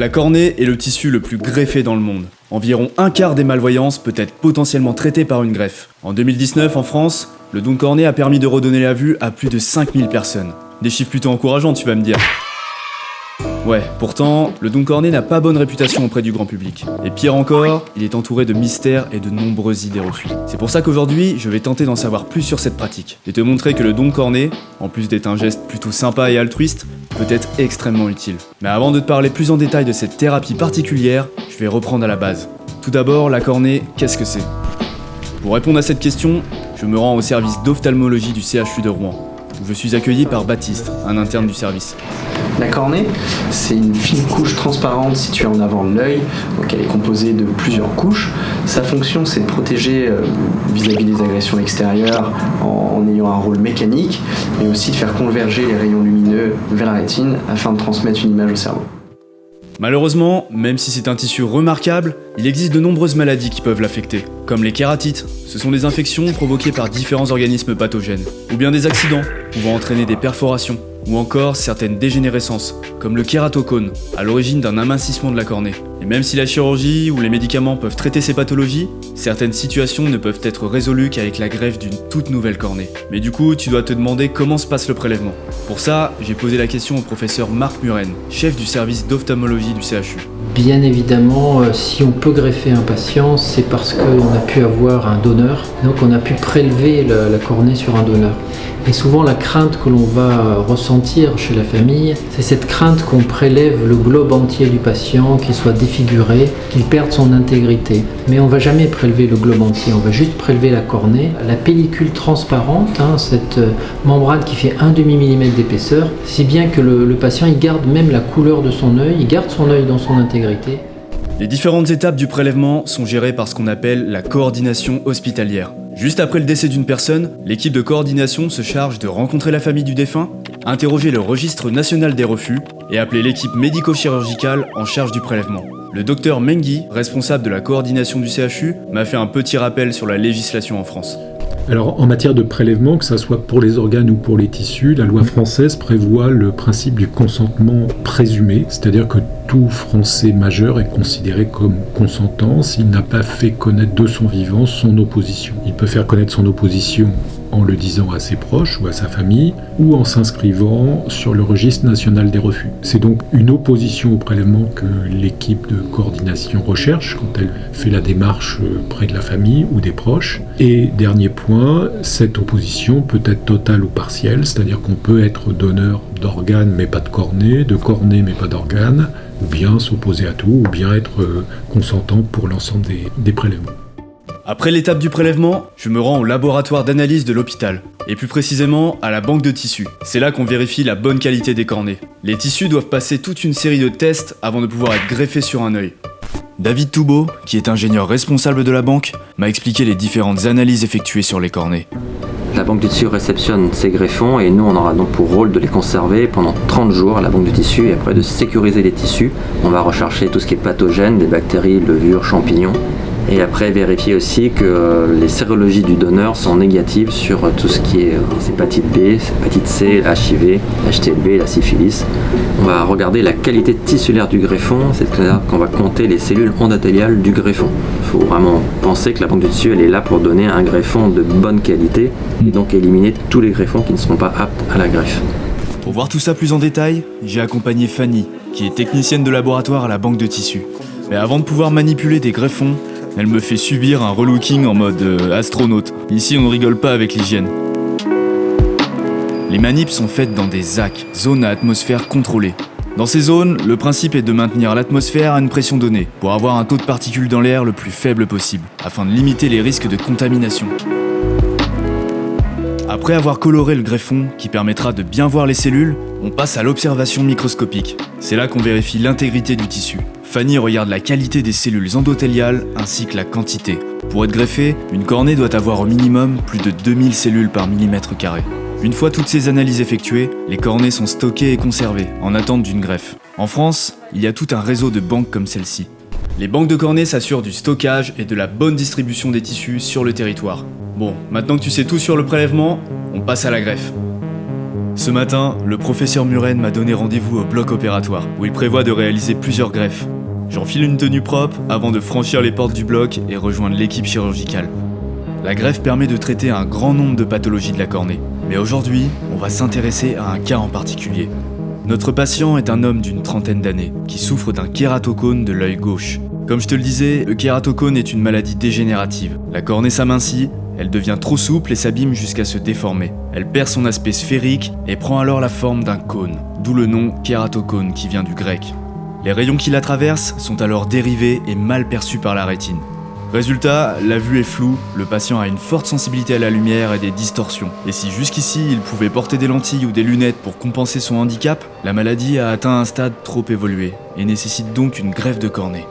La cornée est le tissu le plus greffé dans le monde. Environ un quart des malvoyances peut être potentiellement traité par une greffe. En 2019, en France, le don de cornée a permis de redonner la vue à plus de 5000 personnes. Des chiffres plutôt encourageants, tu vas me dire. Ouais, pourtant, le don de cornée n'a pas bonne réputation auprès du grand public. Et pire encore, il est entouré de mystères et de nombreuses idées reçues. C'est pour ça qu'aujourd'hui, je vais tenter d'en savoir plus sur cette pratique, et te montrer que le don de cornée, en plus d'être un geste plutôt sympa et altruiste, peut être extrêmement utile. Mais avant de te parler plus en détail de cette thérapie particulière, je vais reprendre à la base. Tout d'abord, la cornée, qu'est-ce que c'est ? Pour répondre à cette question, je me rends au service d'ophtalmologie du CHU de Rouen, où je suis accueilli par Baptiste, un interne du service. La cornée, c'est une fine couche transparente située en avant de l'œil, donc elle est composée de plusieurs couches. Sa fonction, c'est de protéger vis-à-vis des agressions extérieures en ayant un rôle mécanique, mais aussi de faire converger les rayons lumineux vers la rétine afin de transmettre une image au cerveau. Malheureusement, même si c'est un tissu remarquable, il existe de nombreuses maladies qui peuvent l'affecter, comme les kératites. Ce sont des infections provoquées par différents organismes pathogènes, ou bien des accidents pouvant entraîner des perforations, ou encore certaines dégénérescences, comme le kératocone, à l'origine d'un amincissement de la cornée. Et même si la chirurgie ou les médicaments peuvent traiter ces pathologies, certaines situations ne peuvent être résolues qu'avec la greffe d'une toute nouvelle cornée. Mais du coup, tu dois te demander comment se passe le prélèvement. Pour ça, j'ai posé la question au professeur Marc Muren, chef du service d'ophtalmologie du CHU. Bien évidemment, si on peut greffer un patient, c'est parce qu'on a pu avoir un donneur, donc on a pu prélever la cornée sur un donneur. Et souvent la crainte que l'on va ressentir chez la famille, c'est cette crainte qu'on prélève le globe entier du patient, qu'il soit défiguré, qu'il perde son intégrité. Mais on ne va jamais prélever le globe entier, on va juste prélever la cornée. La pellicule transparente, cette membrane qui fait 1/2 mm d'épaisseur, si bien que le patient il garde même la couleur de son œil, il garde son œil dans son intégrité. Les différentes étapes du prélèvement sont gérées par ce qu'on appelle la coordination hospitalière. Juste après le décès d'une personne, l'équipe de coordination se charge de rencontrer la famille du défunt, interroger le registre national des refus et appeler l'équipe médico-chirurgicale en charge du prélèvement. Le docteur Mengui, responsable de la coordination du CHU, m'a fait un petit rappel sur la législation en France. Alors, en matière de prélèvement, que ce soit pour les organes ou pour les tissus, la loi française prévoit le principe du consentement présumé, c'est-à-dire que tout Français majeur est considéré comme consentant s'il n'a pas fait connaître de son vivant son opposition. Il peut faire connaître son opposition en le disant à ses proches ou à sa famille, ou en s'inscrivant sur le registre national des refus. C'est donc une opposition au prélèvement que l'équipe de coordination recherche quand elle fait la démarche près de la famille ou des proches. Et dernier point, cette opposition peut être totale ou partielle, c'est-à-dire qu'on peut être donneur d'organes mais pas de cornée mais pas d'organes, ou bien s'opposer à tout, ou bien être consentant pour l'ensemble des prélèvements. Après l'étape du prélèvement, je me rends au laboratoire d'analyse de l'hôpital, et plus précisément à la banque de tissus. C'est là qu'on vérifie la bonne qualité des cornées. Les tissus doivent passer toute une série de tests avant de pouvoir être greffés sur un œil. David Toubeau, qui est ingénieur responsable de la banque, m'a expliqué les différentes analyses effectuées sur les cornées. La banque de tissus réceptionne ces greffons et nous on aura donc pour rôle de les conserver pendant 30 jours à la banque de tissus et après de sécuriser les tissus. On va rechercher tout ce qui est pathogène, des bactéries, levures, champignons. Et après vérifier aussi que les sérologies du donneur sont négatives sur tout ce qui est hépatite B, hépatite C, HIV, HTLV, la syphilis. On va regarder la qualité tissulaire du greffon, c'est-à-dire qu'on va compter les cellules endothéliales du greffon. Il faut vraiment penser que la banque de tissu elle est là pour donner un greffon de bonne qualité et donc éliminer tous les greffons qui ne seront pas aptes à la greffe. Pour voir tout ça plus en détail, j'ai accompagné Fanny, qui est technicienne de laboratoire à la banque de tissus. Mais avant de pouvoir manipuler des greffons, elle me fait subir un relooking en mode astronaute. Ici, on ne rigole pas avec l'hygiène. Les manips sont faites dans des ZAC, zones à atmosphère contrôlée. Dans ces zones, le principe est de maintenir l'atmosphère à une pression donnée, pour avoir un taux de particules dans l'air le plus faible possible, afin de limiter les risques de contamination. Après avoir coloré le greffon, qui permettra de bien voir les cellules, on passe à l'observation microscopique. C'est là qu'on vérifie l'intégrité du tissu. Fanny regarde la qualité des cellules endothéliales ainsi que la quantité. Pour être greffée, une cornée doit avoir au minimum plus de 2000 cellules par millimètre carré. Une fois toutes ces analyses effectuées, les cornées sont stockées et conservées, en attente d'une greffe. En France, il y a tout un réseau de banques comme celle-ci. Les banques de cornées s'assurent du stockage et de la bonne distribution des tissus sur le territoire. Bon, maintenant que tu sais tout sur le prélèvement, on passe à la greffe. Ce matin, le professeur Muren m'a donné rendez-vous au bloc opératoire, où il prévoit de réaliser plusieurs greffes. J'enfile une tenue propre avant de franchir les portes du bloc et rejoindre l'équipe chirurgicale. La greffe permet de traiter un grand nombre de pathologies de la cornée. Mais aujourd'hui, on va s'intéresser à un cas en particulier. Notre patient est un homme d'une trentaine d'années, qui souffre d'un kératocone de l'œil gauche. Comme je te le disais, le kératocone est une maladie dégénérative. La cornée s'amincit, elle devient trop souple et s'abîme jusqu'à se déformer. Elle perd son aspect sphérique et prend alors la forme d'un cône, d'où le nom kératocone qui vient du grec. Les rayons qui la traversent sont alors dérivés et mal perçus par la rétine. Résultat, la vue est floue, le patient a une forte sensibilité à la lumière et des distorsions. Et si jusqu'ici il pouvait porter des lentilles ou des lunettes pour compenser son handicap, la maladie a atteint un stade trop évolué et nécessite donc une greffe de cornée.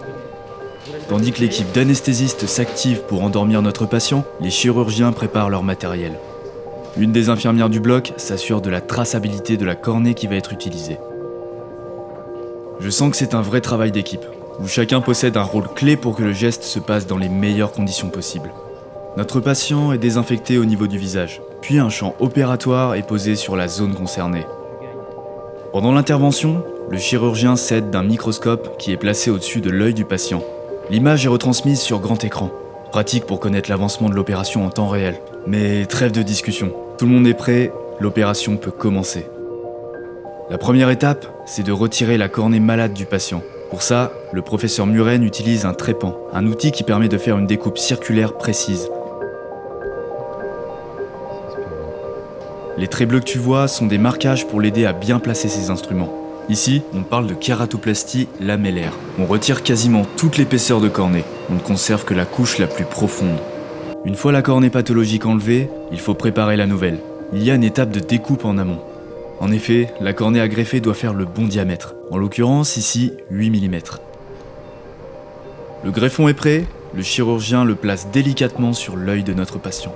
Tandis que l'équipe d'anesthésistes s'active pour endormir notre patient, les chirurgiens préparent leur matériel. Une des infirmières du bloc s'assure de la traçabilité de la cornée qui va être utilisée. Je sens que c'est un vrai travail d'équipe, où chacun possède un rôle clé pour que le geste se passe dans les meilleures conditions possibles. Notre patient est désinfecté au niveau du visage, puis un champ opératoire est posé sur la zone concernée. Pendant l'intervention, le chirurgien s'aide d'un microscope qui est placé au-dessus de l'œil du patient. L'image est retransmise sur grand écran, pratique pour connaître l'avancement de l'opération en temps réel. Mais trêve de discussion, tout le monde est prêt, l'opération peut commencer. La première étape, c'est de retirer la cornée malade du patient. Pour ça, le professeur Muren utilise un trépan, un outil qui permet de faire une découpe circulaire précise. Les traits bleus que tu vois sont des marquages pour l'aider à bien placer ses instruments. Ici, on parle de kératoplastie lamellaire. On retire quasiment toute l'épaisseur de cornée. On ne conserve que la couche la plus profonde. Une fois la cornée pathologique enlevée, il faut préparer la nouvelle. Il y a une étape de découpe en amont. En effet, la cornée à greffer doit faire le bon diamètre. En l'occurrence, ici, 8 mm. Le greffon est prêt, le chirurgien le place délicatement sur l'œil de notre patient.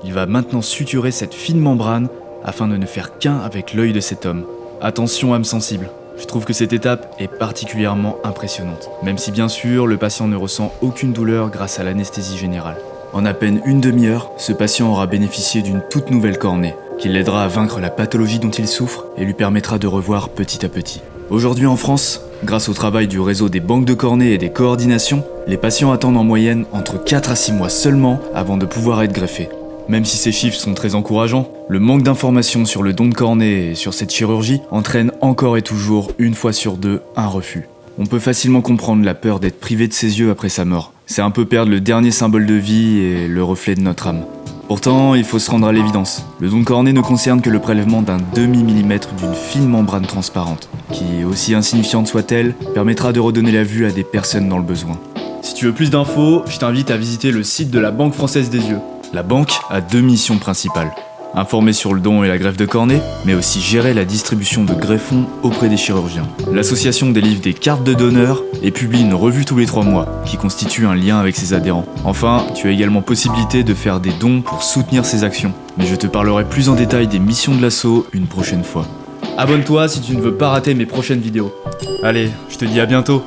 Il va maintenant suturer cette fine membrane afin de ne faire qu'un avec l'œil de cet homme. Attention âme sensible, je trouve que cette étape est particulièrement impressionnante, même si bien sûr le patient ne ressent aucune douleur grâce à l'anesthésie générale. En à peine une demi-heure, ce patient aura bénéficié d'une toute nouvelle cornée, qui l'aidera à vaincre la pathologie dont il souffre et lui permettra de revoir petit à petit. Aujourd'hui en France, grâce au travail du réseau des banques de cornée et des coordinations, les patients attendent en moyenne entre 4 à 6 mois seulement avant de pouvoir être greffés. Même si ces chiffres sont très encourageants, le manque d'informations sur le don de cornée et sur cette chirurgie entraîne encore et toujours, une fois sur deux, un refus. On peut facilement comprendre la peur d'être privé de ses yeux après sa mort. C'est un peu perdre le dernier symbole de vie et le reflet de notre âme. Pourtant, il faut se rendre à l'évidence. Le don de cornée ne concerne que le prélèvement d'un demi-millimètre d'une fine membrane transparente, qui, aussi insignifiante soit-elle, permettra de redonner la vue à des personnes dans le besoin. Si tu veux plus d'infos, je t'invite à visiter le site de la Banque Française des Yeux. La banque a deux missions principales. Informer sur le don et la greffe de cornée, mais aussi gérer la distribution de greffons auprès des chirurgiens. L'association délivre des cartes de donneurs et publie une revue tous les 3 mois, qui constitue un lien avec ses adhérents. Enfin, tu as également possibilité de faire des dons pour soutenir ces actions. Mais je te parlerai plus en détail des missions de l'asso une prochaine fois. Abonne-toi si tu ne veux pas rater mes prochaines vidéos. Allez, je te dis à bientôt.